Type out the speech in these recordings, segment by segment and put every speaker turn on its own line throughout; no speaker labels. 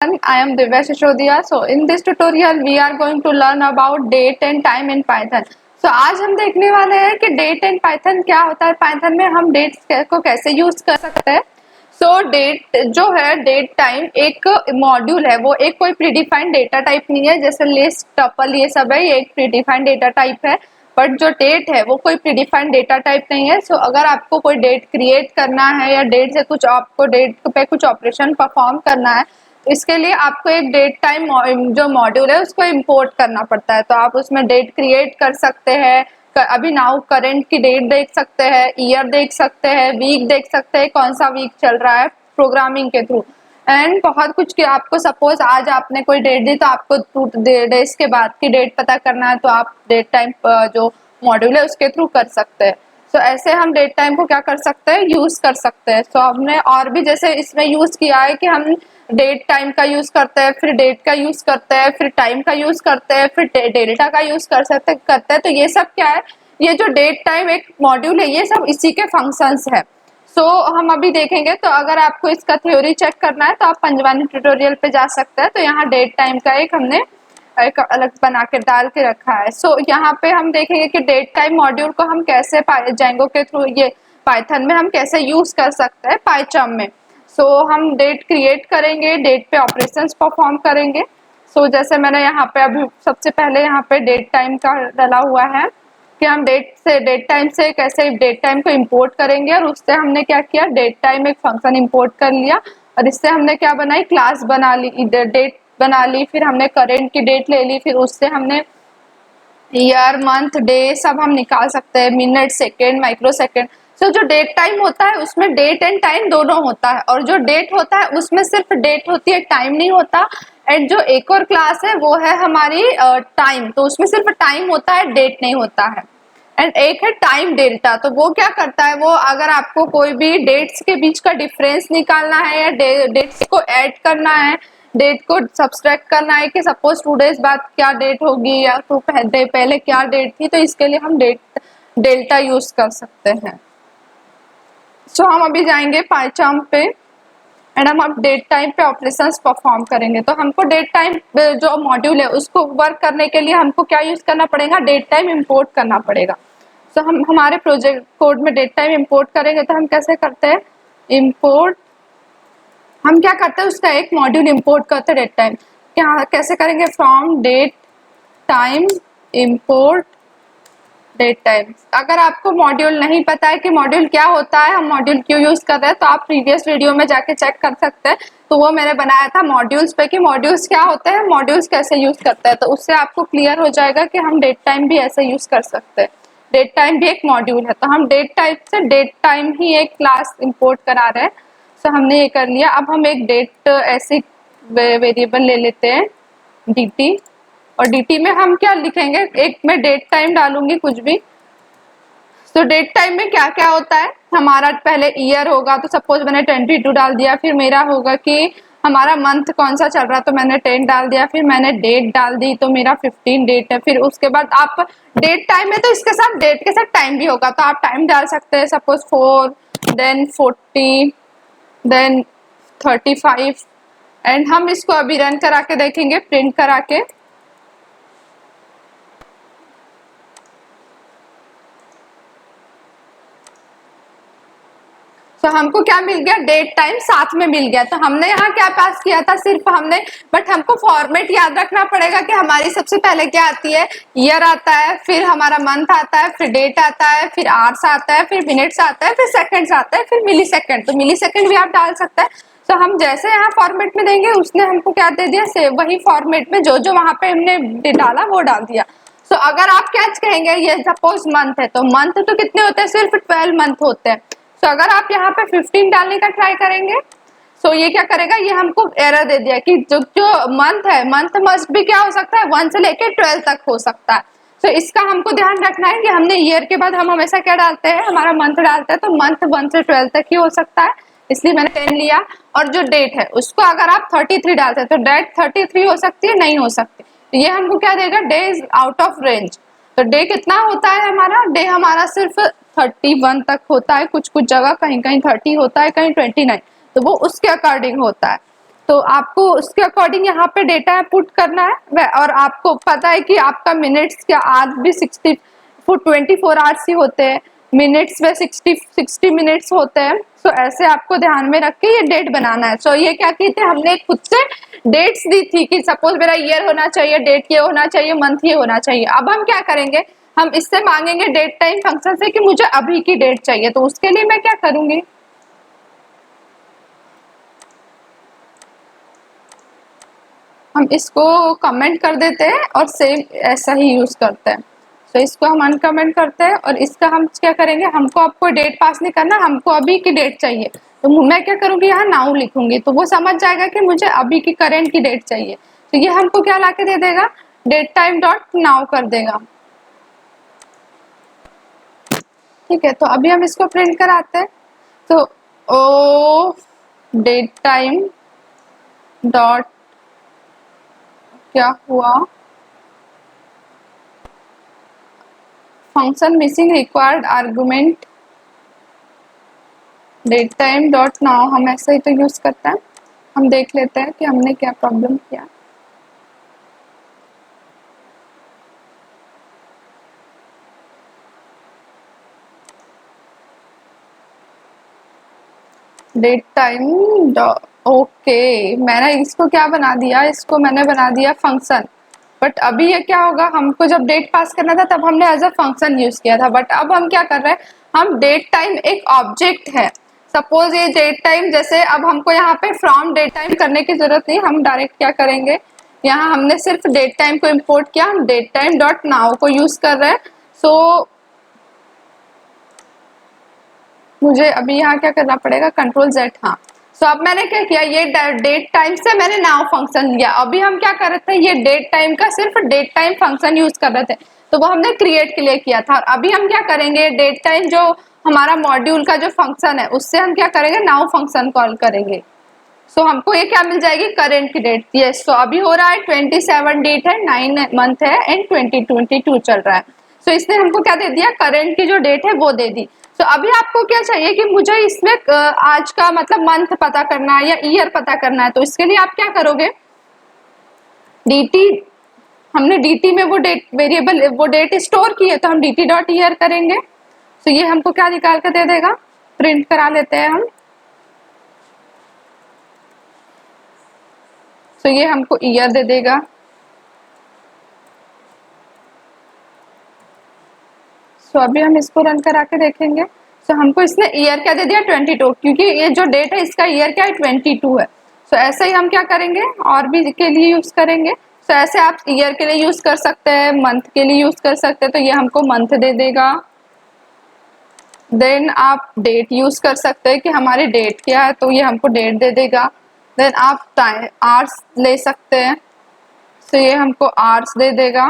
I am Divya Sishodia. So in this tutorial we are going to learn about date and time in Python. So आज हम देखने वाले हैं कि date and Python क्या होता है, पाइथन में हम डेट्स को कैसे यूज कर सकते हैं. सो डेट जो है, डेट टाइम एक मॉड्यूल है, वो एक कोई प्रीडिफाइंड डेटा टाइप नहीं है. जैसे लिस्ट, टपल, ये सब है, ये एक प्रीडिफाइंड डेटा टाइप है. बट जो डेट है वो कोई प्रीडिफाइंड डेटा टाइप नहीं है. सो अगर आपको कोई डेट क्रिएट करना है या डेट से कुछ आपको डेट पे कुछ ऑपरेशन परफॉर्म करना है, तो इसके लिए आपको एक डेट टाइम जो मॉड्यूल है उसको इंपोर्ट करना पड़ता है. तो आप उसमें डेट क्रिएट कर सकते हैं. अभी नाउ करंट की डेट देख सकते हैं, ईयर देख सकते हैं, वीक देख सकते हैं, कौन सा वीक चल रहा है प्रोग्रामिंग के थ्रू, एंड बहुत कुछ. कि आपको सपोज आज आपने कोई डेट दी तो आपको 2 डेज के बाद की डेट पता करना है, तो आप डेट टाइम जो मॉड्यूल है उसके थ्रू कर सकते हैं. सो ऐसे हम डेट टाइम को क्या कर सकते हैं, यूज कर सकते हैं. सो हमने और भी जैसे इसमें यूज किया है कि हम डेट टाइम का यूज करते हैं, फिर डेट का यूज करते हैं, फिर टाइम का यूज करते हैं, फिर डेल्टा का यूज करते हैं. तो ये सब क्या है, ये जो डेट टाइम एक मॉड्यूल है, ये सब इसी के फंक्शंस है. सो हम अभी देखेंगे. तो अगर आपको इसका थ्योरी चेक करना है तो आप पंजवानी ट्यूटोरियल पे जा सकते हैं. तो यहाँ डेट टाइम का एक हमने एक अलग बना के डाल के रखा है. सो यहाँ पे हम देखेंगे कि डेट टाइम मॉड्यूल को हम कैसे जेंगो के थ्रू ये पाइथन में हम कैसे यूज कर सकते हैं पाइचार्म में. सो हम डेट क्रिएट करेंगे, डेट पे ऑपरेशंस परफॉर्म करेंगे. सो जैसे मैंने यहाँ पे अभी सबसे पहले यहाँ पे डेट टाइम का डाला हुआ है कि हम डेट टाइम से कैसे डेट टाइम को इंपोर्ट करेंगे. और उससे हमने क्या किया, डेट टाइम एक फंक्शन इंपोर्ट कर लिया और इससे हमने क्या बनाई, क्लास बना ली, डेट बना ली. फिर हमने करेंट की डेट ले ली, फिर उससे हमने ईयर, मंथ, डे सब हम निकाल सकते हैं, मिनट, सेकेंड, माइक्रो सेकेंड. सो जो डेट टाइम होता है उसमें डेट एंड टाइम दोनों होता है, और जो डेट होता है उसमें सिर्फ डेट होती है, टाइम नहीं होता. एंड जो एक और क्लास है वो है हमारी टाइम, तो उसमें सिर्फ टाइम होता है, डेट नहीं होता है. एंड एक है टाइम डेल्टा. तो वो क्या करता है, वो अगर आपको कोई भी डेट्स के बीच का डिफरेंस निकालना है या डेट्स को ऐड करना है, डेट को सब्सट्रैक्ट करना है कि सपोज 2 डेज बाद क्या डेट होगी या तो पहले क्या डेट थी, तो इसके लिए हम डेल्टा यूज कर सकते हैं. सो हम अभी जाएंगे पाइचार्म पे एंड हम अब डेट टाइम पे ऑपरेशंस परफॉर्म करेंगे. तो हमको डेट टाइम जो मॉड्यूल है उसको वर्क करने के लिए हमको क्या यूज करना पड़ेगा, डेट टाइम इंपोर्ट करना पड़ेगा. सो हम हमारे प्रोजेक्ट कोड में डेट टाइम इंपोर्ट करेंगे. तो हम कैसे करते हैं इंपोर्ट, हम क्या करते हैं उसका एक मॉड्यूल इंपोर्ट करते हैं डेट टाइम. क्या कैसे करेंगे, from date time import date time. अगर आपको मॉड्यूल नहीं पता है कि मॉड्यूल क्या होता है, हम मॉड्यूल क्यों यूज कर रहे हैं, तो आप प्रीवियस वीडियो में जाके चेक कर सकते हैं. तो वो मैंने बनाया था मॉड्यूल्स पे कि मॉड्यूल्स क्या होते हैं, मॉड्यूल्स कैसे यूज करते हैं. तो उससे आपको क्लियर हो जाएगा कि हम डेट टाइम भी ऐसे यूज कर सकते हैं. डेट टाइम भी एक मॉड्यूल है. तो हम डेट टाइप से डेट टाइम ही एक क्लास इंपोर्ट करा रहे हैं. सो हमने ये कर लिया. अब हम एक डेट ऐसी वेरिएबल ले लेते हैं dt, और dt में हम क्या लिखेंगे, एक मैं डेट टाइम डालूंगी कुछ भी. तो डेट टाइम में क्या क्या होता है, हमारा पहले ईयर होगा, तो सपोज मैंने 22 डाल दिया. फिर मेरा होगा कि हमारा मंथ कौन सा चल रहा है, तो मैंने 10 डाल दिया. फिर मैंने डेट डाल दी, तो मेरा 15 डेट है. फिर उसके बाद आप डेट टाइम में तो इसके साथ डेट के साथ टाइम भी होगा, तो आप टाइम डाल सकते हैं, सपोज 4, देन 40, देन 35. एंड हम इसको अभी रन करा के देखेंगे, प्रिंट करा के. तो हमको क्या मिल गया, डेट टाइम साथ में मिल गया. तो हमने यहाँ क्या पास किया था, सिर्फ हमने, बट हमको फॉर्मेट याद रखना पड़ेगा कि हमारी सबसे पहले क्या आती है, ईयर आता है, फिर हमारा मंथ आता है, फिर डेट आता है, फिर आवर्स आता है, फिर मिनट्स आता है, फिर सेकंड्स आता है, फिर मिली सेकंड. तो मिली सेकंड भी आप डाल सकते हैं. तो हम जैसे यहाँ फॉर्मेट में देंगे, उसने हमको क्या दे दिया, सेव, वही फॉर्मेट में जो जो वहां पे हमने डाला वो डाल दिया. सो अगर आप क्या कहेंगे, ये सपोज मंथ है, तो मंथ तो कितने होते हैं, सिर्फ 12 मंथ होते हैं. तो अगर आप यहाँ पे 15 डालने का ट्राई करेंगे, सो ये क्या करेगा, ये हमको एरर दे दिया कि जो मंथ है, मंथ मस्ट भी क्या हो सकता है, 1 से लेके 12 तक हो सकता है. तो इसका हमको ध्यान रखना है कि हमने ईयर के बाद हम हमेशा क्या डालते हैं, हमारा मंथ डालते हैं. तो मंथ 1 से 12 तक ही हो सकता है, इसलिए मैंने 10 लिया. और जो डेट है उसको अगर आप 33 डालते हैं तो डेट 33 हो सकती है, नहीं हो सकती. तो ये हमको क्या देगा, day is out of range. तो डे कितना होता है हमारा, डे हमारा सिर्फ 31 तक होता है, कुछ कुछ जगह कहीं कहीं 30 होता है, कहीं 29. तो वो उसके अकॉर्डिंग होता है. तो आपको उसके अकॉर्डिंग यहाँ पे डेटा पुट करना है, और आपको पता है कि आपका मिनट्स क्या आज भी 24 आवर्स ही होते हैं, मिनट्स में 60 मिनट्स होते हैं। सो ऐसे आपको ध्यान में रख के ये डेट बनाना है। सो ये क्या की थे, हमने खुद से डेट्स दी थी कि सपोज मेरा ईयर होना चाहिए, डेट ये होना चाहिए, मंथ ये होना चाहिए। अब हम क्या करेंगे, हम इससे मांगेंगे डेट टाइम फंक्शन से कि मुझे अभी की डेट चाहिए। तो उसके लिए मैं क्या करूंगी, हम इसको कमेंट कर देते हैं और सेम ऐसा ही यूज करते हैं। तो इसको हम अनकमेंट करते हैं और इसका हम क्या करेंगे, हमको आपको डेट पास नहीं करना, हमको अभी की डेट चाहिए। तो मैं क्या करूंगी, यहाँ नाउ लिखूंगी, तो वो समझ जाएगा कि मुझे अभी की करेंट की डेट चाहिए। तो ये हमको क्या लाके दे देगा, डेट टाइम डॉट नाउ कर देगा। ठीक है, तो अभी हम इसको प्रिंट कराते हैं। तो ओ डेट टाइम डॉट क्या हुआ, function missing required argument date time dot now, हम ऐसे ही तो यूज करते हैं। हम देख लेते हैं कि हमने क्या प्रॉब्लम किया। डेट टाइम ओके, मैंने इसको क्या बना दिया, इसको मैंने बना दिया फंक्शन। बट अभी ये क्या होगा, हमको जब डेट पास करना था तब हमने एज अ फंक्शन यूज किया था। बट अब हम क्या कर रहे हैं, हम डेट टाइम एक ऑब्जेक्ट है। सपोज ये डेट टाइम, जैसे अब हमको यहाँ पे फ्रॉम डेट टाइम करने की जरूरत नहीं, हम डायरेक्ट क्या करेंगे, यहाँ हमने सिर्फ डेट टाइम को इम्पोर्ट किया, हम डेट टाइम डॉट नाउ को यूज कर रहे हैं। सो मुझे अभी यहाँ क्या करना पड़ेगा, कंट्रोल Z। हाँ, सो अब मैंने क्या किया, ये डेट टाइम से मैंने नाउ फंक्शन लिया। अभी हम क्या कर रहे थे, ये डेट टाइम का सिर्फ डेट टाइम फंक्शन यूज कर रहे थे, तो वो हमने क्रिएट के लिए किया था। और अभी हम क्या करेंगे, डेट टाइम जो हमारा मॉड्यूल का जो फंक्शन है उससे हम क्या करेंगे, नाउ फंक्शन कॉल करेंगे। सो हमको ये क्या मिल जाएगी, करेंट की डेट। यस, सो अभी हो रहा है 27 डेट है, 9 मंथ है एंड 2022 चल रहा है। सो इसने हमको क्या दे दिया, करेंट की जो डेट है वो दे दी। सो अभी आपको क्या चाहिए कि मुझे इसमें आज का मतलब मंथ पता करना है या ईयर पता करना है। तो इसके लिए आप क्या करोगे, dt, हमने dt में वो डेट वेरिएबल वो डेट स्टोर की है, तो हम dt डॉट ईयर करेंगे। तो ये हमको क्या निकाल कर दे देगा, प्रिंट करा लेते हैं हम। तो ये हमको ईयर दे देगा। सो अभी हम इसको रन करा के देखेंगे। सो हमको इसने ईयर क्या दे दिया, 22, क्योंकि ये जो डेट है इसका ईयर क्या है, 22 है। सो ऐसे ही हम क्या करेंगे, और भी के लिए यूज करेंगे। सो ऐसे आप ईयर के लिए यूज कर सकते हैं, मंथ के लिए यूज कर सकते हैं। तो ये हमको मंथ दे देगा। देन आप डेट यूज कर सकते हैं कि हमारी डेट क्या है, तो ये हमको डेट दे देगा। देन आप टाइम आवर्स ले सकते हैं, तो ये हमको आवर्स दे देगा।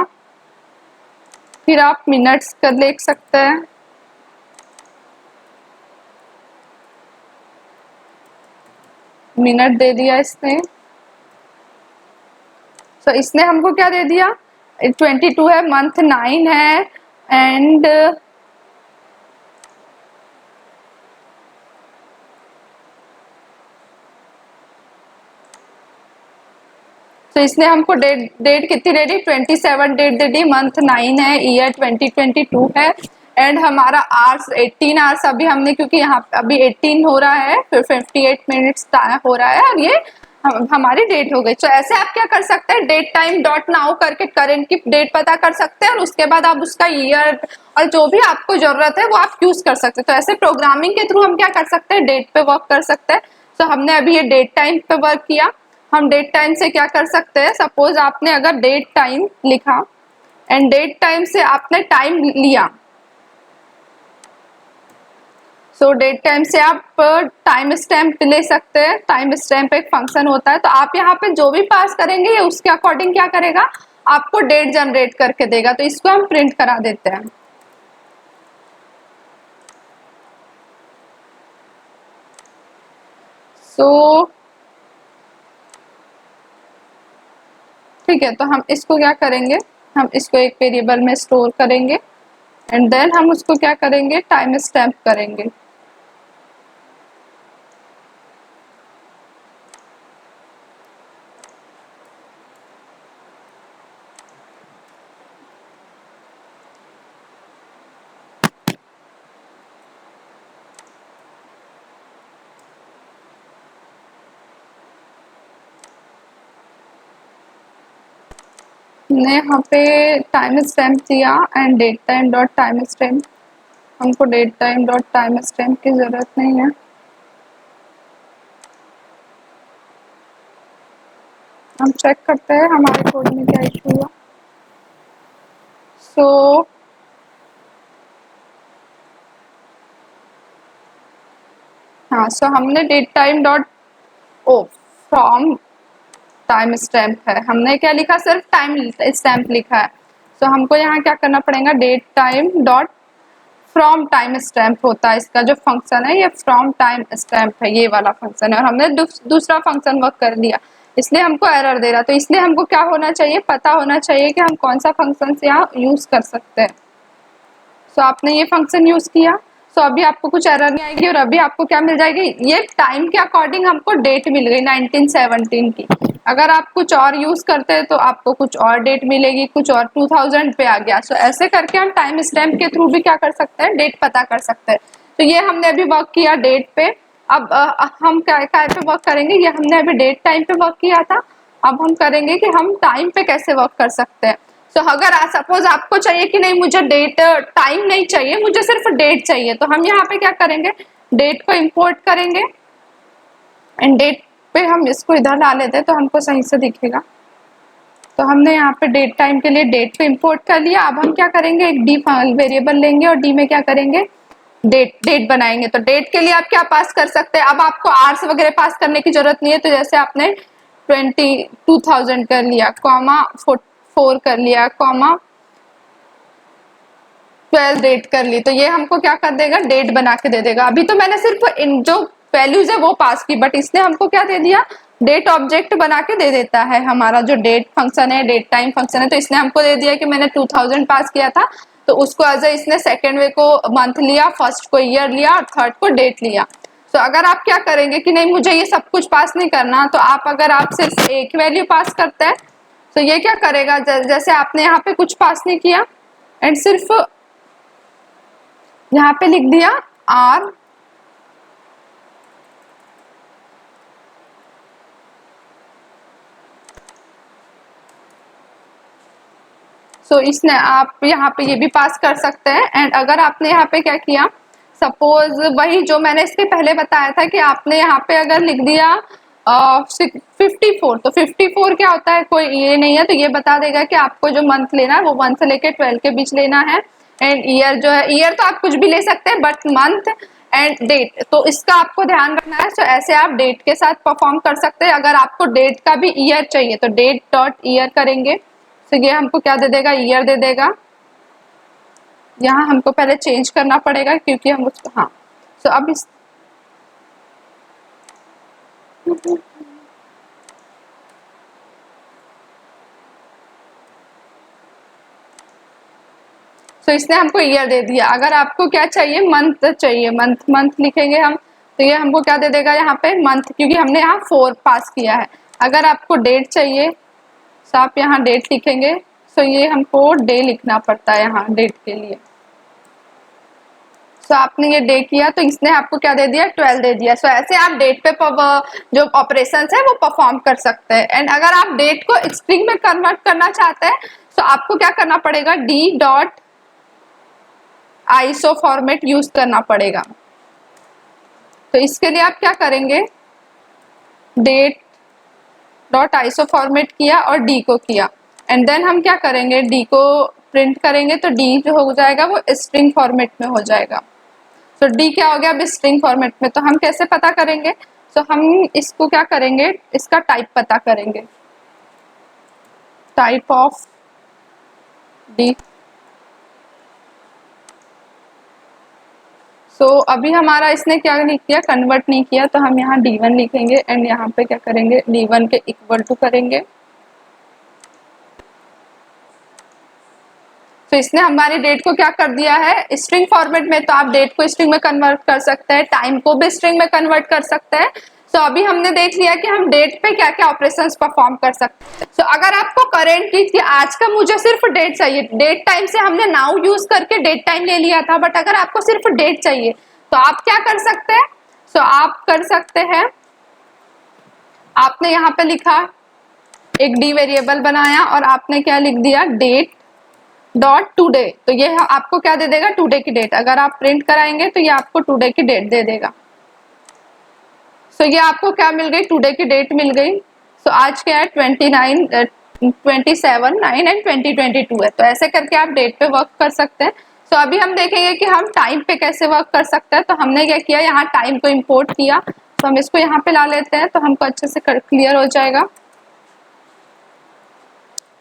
फिर आप मिनट्स कर लिख सकते हैं, मिनट दे दिया इसने। तो इसने हमको क्या दे दिया, 22 है, मंथ 9 है एंड तो इसने हमको डेट कितनी दे दी, 27 डेट दे दी, मंथ 9 है, ईयर 2022 है एंड हमारा आवर्स 18 आवर्स अभी हमने, क्योंकि यहाँ अभी 18 हो रहा है, फिर 58 मिनट्स हो रहा है और ये हमारी डेट हो गई। तो ऐसे आप क्या कर सकते हैं, डेट टाइम डॉट नाउ करके करंट की डेट पता कर सकते हैं और उसके बाद आप उसका ईयर और जो भी आपको जरूरत है वो आप यूज कर सकते हैं। तो ऐसे प्रोग्रामिंग के थ्रू हम क्या कर सकते हैं, डेट पे वर्क कर सकते हैं। तो हमने अभी ये डेट टाइम पे वर्क किया। हम डेट टाइम से क्या कर सकते हैं, सपोज आपने अगर डेट टाइम लिखा एंड डेट टाइम से आपने टाइम लिया, सो डेट टाइम से आप टाइम स्टैम्प ले सकते हैं। टाइम स्टैम्प एक फंक्शन होता है, तो आप यहाँ पे जो भी पास करेंगे ये उसके अकॉर्डिंग क्या करेगा, आपको डेट जनरेट करके देगा। तो इसको हम प्रिंट करा देते हैं। सो ठीक है, तो हम इसको क्या करेंगे, हम इसको एक वेरिएबल में स्टोर करेंगे एंड देन हम उसको क्या करेंगे, टाइम स्टैम्प करेंगे। हमने यहाँ पे टाइम स्टैम्प दिया and date time dot time stamp, हमको date time dot time stamp की ज़रूरत नहीं है। हम चेक करते हैं हमारे कोड में क्या इशू हुआ। सो हाँ, सो हमने date time dot uh from time stamp है, हमने क्या लिखा, सिर्फ टाइम स्टैम्प लिखा है। सो हमको यहाँ क्या करना पड़ेगा, date time dot from time stamp होता है इसका जो फंक्शन है, ये फ्रॉम टाइम स्टैम्प है, ये वाला फंक्शन है। और हमने दूसरा फंक्शन वर्क कर दिया, इसलिए हमको एरर दे रहा। तो इसलिए हमको क्या होना चाहिए, पता होना चाहिए कि हम कौन सा फंक्शन यहाँ यूज कर सकते हैं। सो आपने ये फंक्शन यूज किया, सो अभी आपको कुछ एरर नहीं आएगी। और अभी आपको क्या मिल जाएगी, ये टाइम के अकॉर्डिंग हमको डेट मिल गई 1917 की। अगर आप कुछ और यूज करते हैं तो आपको कुछ और डेट मिलेगी, कुछ और 2000 पे आ गया। सो ऐसे करके हम टाइम स्टैम्प के थ्रू भी क्या कर सकते हैं, डेट पता कर सकते हैं। तो ये हमने अभी वर्क किया डेट पे। अब हम क्या पे वर्क करेंगे, ये हमने अभी डेट टाइम पे वर्क किया था। अब हम करेंगे कि हम टाइम पे कैसे वर्क कर सकते हैं। सो अगर सपोज आपको चाहिए कि नहीं मुझे डेट टाइम नहीं चाहिए, मुझे सिर्फ डेट चाहिए, तो हम यहाँ पे क्या करेंगे, डेट को इंपोर्ट करेंगे एंड डेट पे हम इसको इधर डाल लेते हैं तो हमको सही से दिखेगा। तो हमने यहाँ पे डेट टाइम के लिए डेट पे इंपोर्ट कर लिया। अब हम क्या करेंगे, एक डी वेरिएबल लेंगे और डी में क्या करेंगे, डेट बनाएंगे। तो डेट के लिए आप क्या पास कर सकते हैं, अब आपको आवर्स वगैरह पास करने की जरूरत नहीं है। तो जैसे आपने 2000 कर लिया, कॉमा 4 कर लिया, कॉमा 12 डेट कर ली, तो ये हमको क्या कर देगा, डेट बना के दे देगा। अभी तो मैंने सिर्फ इन जो वैल्यूज है वो पास की, बट इसने हमको क्या दे दिया, डेट ऑब्जेक्ट बना के दे देता है। हमारा जो डेट फंक्शन है, डेट टाइम फंक्शन है, तो इसने हमको दे दिया कि मैंने 2000 पास किया था, तो उसको एज ए इसने सेकेंड वे को मंथ लिया, फर्स्ट को ईयर लिया और थर्ड को डेट लिया। तो अगर आप क्या करेंगे कि नहीं मुझे ये सब कुछ पास नहीं करना, तो आप अगर आप सिर्फ एक वैल्यू पास करते हैं तो ये क्या करेगा, जैसे आपने यहाँ पे कुछ पास नहीं किया एंड सिर्फ यहाँ पे लिख दिया आर, सो इसने आप यहाँ पे ये भी पास कर सकते हैं। एंड अगर आपने यहाँ पे क्या किया, सपोज वही जो मैंने इसके पहले बताया था कि आपने यहाँ पे अगर लिख दिया 54, तो 54 क्या होता है, कोई ये नहीं है, तो ये बता देगा कि आपको जो मंथ लेना है वो 1 से लेके 12 के बीच लेना है। एंड ईयर जो है, ईयर तो आप कुछ भी ले सकते हैं, बट मंथ एंड डेट तो इसका आपको ध्यान रखना है। सो ऐसे आप डेट के साथ परफॉर्म कर सकते हैं। अगर आपको डेट का भी ईयर चाहिए तो डेट डॉट ईयर करेंगे, तो ये हमको क्या दे देगा, ईयर दे देगा। यहाँ हमको पहले चेंज करना पड़ेगा क्योंकि हम उसको, हाँ, सो अब इस तो इसने हमको ईयर दे दिया। अगर आपको क्या चाहिए, मंथ चाहिए, मंथ लिखेंगे हम, तो ये हमको क्या दे देगा यहाँ पे, मंथ, क्योंकि हमने यहाँ 4 पास किया है। अगर आपको डेट चाहिए तो आप यहाँ डेट लिखेंगे, सो ये हमको डे लिखना पड़ता है यहाँ डेट के लिए। सो आपने ये डे किया तो इसने आपको क्या दे दिया, 12 दे दिया। सो ऐसे आप डेट पे जो ऑपरेशंस है वो परफॉर्म कर सकते हैं। एंड अगर आप डेट को स्ट्रिंग में कन्वर्ट करना चाहते हैं तो आपको क्या करना पड़ेगा, D dot ISO format use करना पड़ेगा। तो इसके लिए आप क्या करेंगे, डेट डॉट आईएसओ फॉर्मेट किया और डी को किया, एंड देन हम क्या करेंगे, डी को प्रिंट करेंगे, तो डी जो हो जाएगा वो स्ट्रिंग फॉर्मेट में हो जाएगा। तो डी क्या हो गया, अब स्ट्रिंग फॉर्मेट में। तो हम कैसे पता करेंगे, तो हम इसको क्या करेंगे, इसका टाइप पता करेंगे, टाइप ऑफ डी। सो अभी हमारा इसने क्या नहीं किया, कन्वर्ट नहीं किया, तो हम यहाँ D1 लिखेंगे एंड यहाँ पे क्या करेंगे, D1 के इक्वल टू करेंगे। तो इसने हमारी डेट को क्या कर दिया है, स्ट्रिंग फॉर्मेट में। तो आप डेट को स्ट्रिंग में कन्वर्ट कर सकते हैं, टाइम को भी स्ट्रिंग में कन्वर्ट कर सकते हैं। तो अभी हमने देख लिया कि हम डेट पे क्या क्या ऑपरेशंस परफॉर्म कर सकते हैं। तो अगर आपको करंट की आज का मुझे सिर्फ डेट चाहिए, डेट टाइम से हमने नाउ यूज करके डेट टाइम ले लिया था, बट अगर आपको सिर्फ डेट चाहिए तो आप क्या कर सकते हैं, तो आप कर सकते हैं, आपने यहाँ पे लिखा एक डी वेरिएबल बनाया और आपने क्या लिख दिया, डेट डॉट टुडे, तो ये आपको क्या दे देगा, टुडे की डेट। अगर आप प्रिंट कराएंगे तो ये आपको टुडे की डेट दे देगा। सो ये आपको क्या मिल गई, टुडे की डेट मिल गई। सो आज क्या है 27/9 एंड 2022 है। तो ऐसे करके आप डेट पे वर्क कर सकते हैं। सो अभी हम देखेंगे कि हम टाइम पे कैसे वर्क कर सकते हैं। तो हमने क्या किया, यहाँ टाइम को इम्पोर्ट किया, तो हम इसको यहाँ पे ला लेते हैं तो हमको अच्छे से क्लियर हो जाएगा।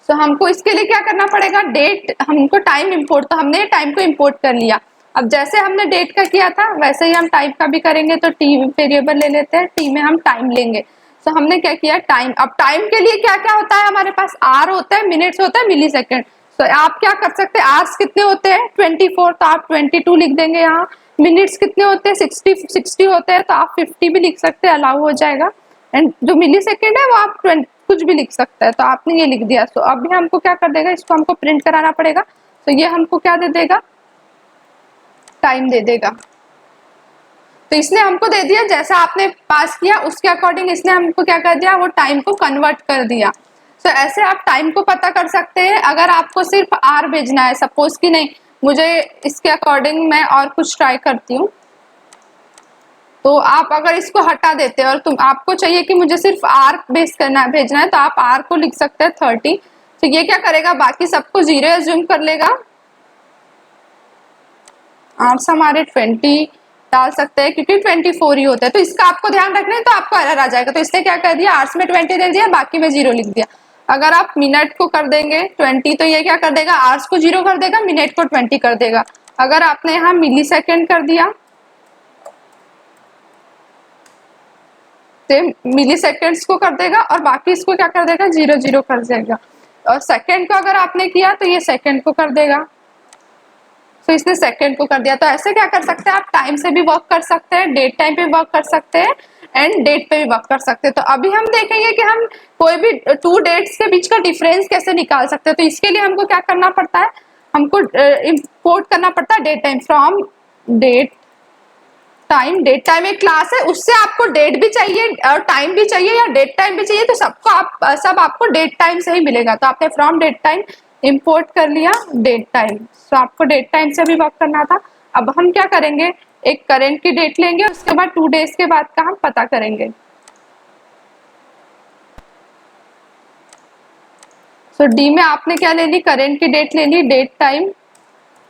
तो हमको इसके लिए क्या करना पड़ेगा, डेट, हमको टाइम इंपोर्ट, तो हमने टाइम को इंपोर्ट कर लिया। अब जैसे हमने डेट का किया था वैसे ही हम टाइम का भी करेंगे। तो टी वेरिएबल ले लेते हैं, टी में हम टाइम लेंगे। तो हमने क्या किया, टाइम, अब टाइम के लिए क्या क्या होता है हमारे पास, आर होता है, मिनट्स होता है, मिली सेकेंड। तो आप क्या कर सकते हैं, आर्स कितने होते हैं 24, तो आप 22 लिख देंगे यहाँ। मिनट्स कितने होते हैं 60 होते हैं, तो आप 50 भी लिख सकते हैं, अलाउ हो जाएगा। एंड जो मिली सेकेंड है वो आप कुछ भी लिख सकता है। तो आपने ये लिख दिया। तो अभी हमको क्या कर देगा, इसको हमको प्रिंट कराना पड़ेगा। तो ये हमको क्या दे देगा, टाइम दे देगा। तो इसने हमको दे दिया, जैसा आपने पास किया उसके अकॉर्डिंग इसने हमको क्या कर दिया, वो टाइम को कन्वर्ट कर दिया। तो ऐसे आप टाइम को पता कर सकते हैं। अगर आपको सिर्फ आर भेजना है, सपोज कि नहीं मुझे इसके अकॉर्डिंग मैं और कुछ ट्राई करती हूँ, तो आप अगर इसको हटा देते हैं और आपको चाहिए कि मुझे सिर्फ आर भेजना है, तो आप आर को लिख सकते हैं 30। तो ये क्या करेगा, बाकी सबको 0 एज्यूम कर लेगा। आर्स हमारे 20 डाल सकते हैं क्योंकि 24 ही होता है। तो इसका आपको ध्यान रखना है, तो आपको एरर आ जाएगा। तो इसने क्या कर दिया, आर्स में 20 दे दिया, बाकी में 0 लिख दिया। अगर आप मिनट को कर देंगे 20, तो ये क्या कर देगा, आर्स को 0 कर देगा, मिनट को 20 कर देगा। अगर आपने यहाँ मिली सेकेंड कर दिया तो मिली सेकेंड्स को कर देगा और बाकी इसको क्या कर देगा, 0 कर देगा। और सेकेंड को अगर आपने किया तो ये सेकेंड को कर देगा। तो इसने सेकेंड को कर दिया। तो ऐसे क्या कर सकते हैं, आप टाइम से भी वर्क कर सकते हैं, डेट टाइम पे वर्क कर सकते हैं एंड डेट पे भी वर्क कर सकते हैं। तो अभी हम देखेंगे कि हम कोई भी 2 डेट्स के बीच का डिफरेंस कैसे निकाल सकते हैं। तो इसके लिए हमको क्या करना पड़ता है, हमको इंपोर्ट करना पड़ता है date time from date time. Date time एक क्लास है, उससे आपको डेट भी चाहिए और टाइम भी चाहिए या डेट टाइम भी चाहिए, तो सबको सब आपको डेट टाइम से ही मिलेगा। तो आपने फ्रॉम डेट टाइम इंपोर्ट कर लिया डेट टाइम। तो आपको डेट टाइम से भी वर्क करना था। अब हम क्या करेंगे, एक करेंट की डेट लेंगे, उसके बाद 2 डेज के बाद का हम पता करेंगे। तो डी में आपने क्या ले ली, करेंट की डेट ले ली, डेट टाइम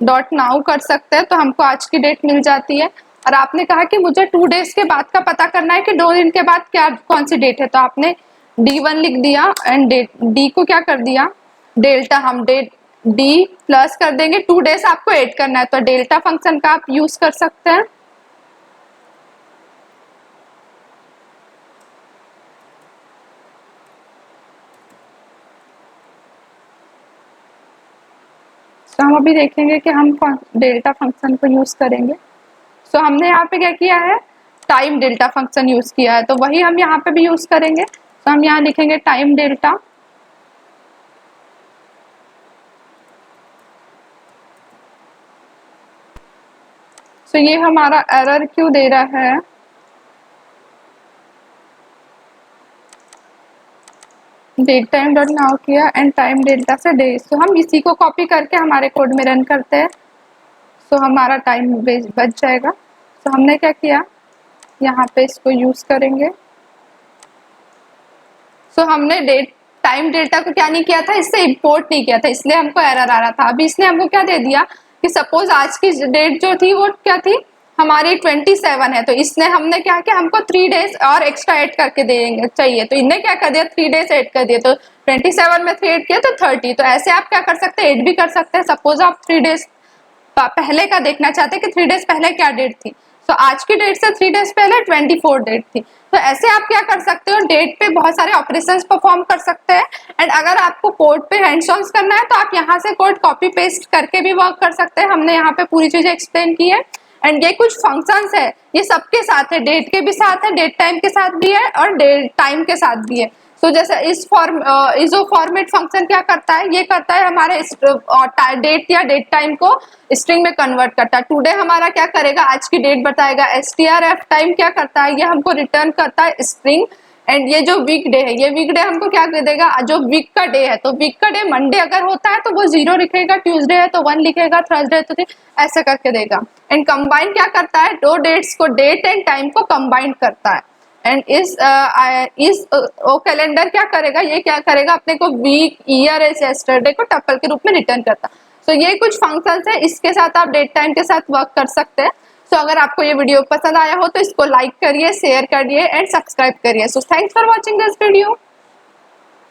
डॉट नाउ कर सकते हैं, तो हमको आज की डेट मिल जाती है। और आपने कहा कि मुझे 2 डेज के बाद का पता करना है कि 2 दिन के बाद क्या कौन सी डेट है। तो आपने D1 लिख दिया एंड डेट डी को क्या कर दिया, डेल्टा, हम डेट डी प्लस कर देंगे, 2 डेज आपको ऐड करना है, तो डेल्टा फंक्शन का आप यूज कर सकते हैं। तो हम अभी देखेंगे कि हम डेल्टा फंक्शन को यूज करेंगे। सो हमने यहाँ पे क्या किया है, टाइम डेल्टा फंक्शन यूज किया है, तो वही हम यहाँ पे भी यूज करेंगे। तो हम यहाँ लिखेंगे टाइम डेल्टा, तो ये हमारा एरर क्यों दे रहा है, डेट टाइम डॉट नाउ किया एंड टाइम डेल्टा से डेज। तो हम इसी को कॉपी करके हमारे कोड में रन करते हैं, तो हमारा टाइम बच जाएगा। तो हमने क्या किया, यहाँ पे इसको यूज करेंगे। सो हमने डेट टाइम डेल्टा को क्या नहीं किया था, इससे इंपोर्ट नहीं किया था, इसलिए हमको एरर आ रहा था। अभी इसने हमको क्या दे दिया कि सपोज आज की डेट जो थी वो क्या थी, हमारी 27 है। तो इसने हमने क्या किया, हमको 3 डेज और एक्स्ट्रा ऐड करके देंगे चाहिए, तो इनने क्या कर दिया, 3 डेज ऐड कर दिए। तो 27 में 3 ऐड किया तो 30। तो ऐसे आप क्या कर सकते हैं, ऐड भी कर सकते हैं। सपोज आप 3 डेज पहले का देखना चाहते हैं कि 3 डेज पहले क्या डेट थी, तो आज की डेट से 3 डेज पहले 24 डेट थी। तो ऐसे आप क्या कर सकते हो, डेट पे बहुत सारे ऑपरेशंस परफॉर्म कर सकते हैं। एंड अगर आपको कोड पे हैंड्स ऑन करना है तो आप यहाँ से कोड कॉपी पेस्ट करके भी वर्क कर सकते हैं। हमने यहाँ पे पूरी चीजें एक्सप्लेन की है। एंड ये कुछ फंक्शंस है, ये सबके साथ है, डेट के भी साथ है, डेट टाइम के साथ भी है और डेट टाइम के साथ भी है। तो जैसे इजो फॉर्मेट फंक्शन क्या करता है, ये करता है हमारे डेट या डेट टाइम को स्ट्रिंग में कन्वर्ट करता है। टुडे हमारा क्या करेगा, आज की डेट बताएगा। strf टाइम क्या करता है, ये हमको रिटर्न करता है स्ट्रिंग एंड ये जो वीक डे है, ये वीक डे हमको क्या कर देगा, जो वीक का डे है, तो वीक का डे मंडे अगर होता है तो वो 0 लिखेगा, ट्यूसडे है तो 1 लिखेगा, थर्सडे है तो 3, ऐसे करके देगा। एंड कंबाइन क्या करता है, दो डेट्स को, डेट एंड टाइम को कंबाइन करता है। एंड इस कैलेंडर क्या करेगा, ये क्या करेगा, अपने को वीक, ईयर एंड यस्टरडे को टपल के रूप में रिटर्न करता है। तो ये कुछ फंक्शंस है, इसके साथ आप डेट टाइम के साथ वर्क कर सकते हैं। तो अगर आपको ये वीडियो पसंद आया हो तो इसको लाइक करिए, शेयर करिए एंड सब्सक्राइब करिए। So thanks for watching this video.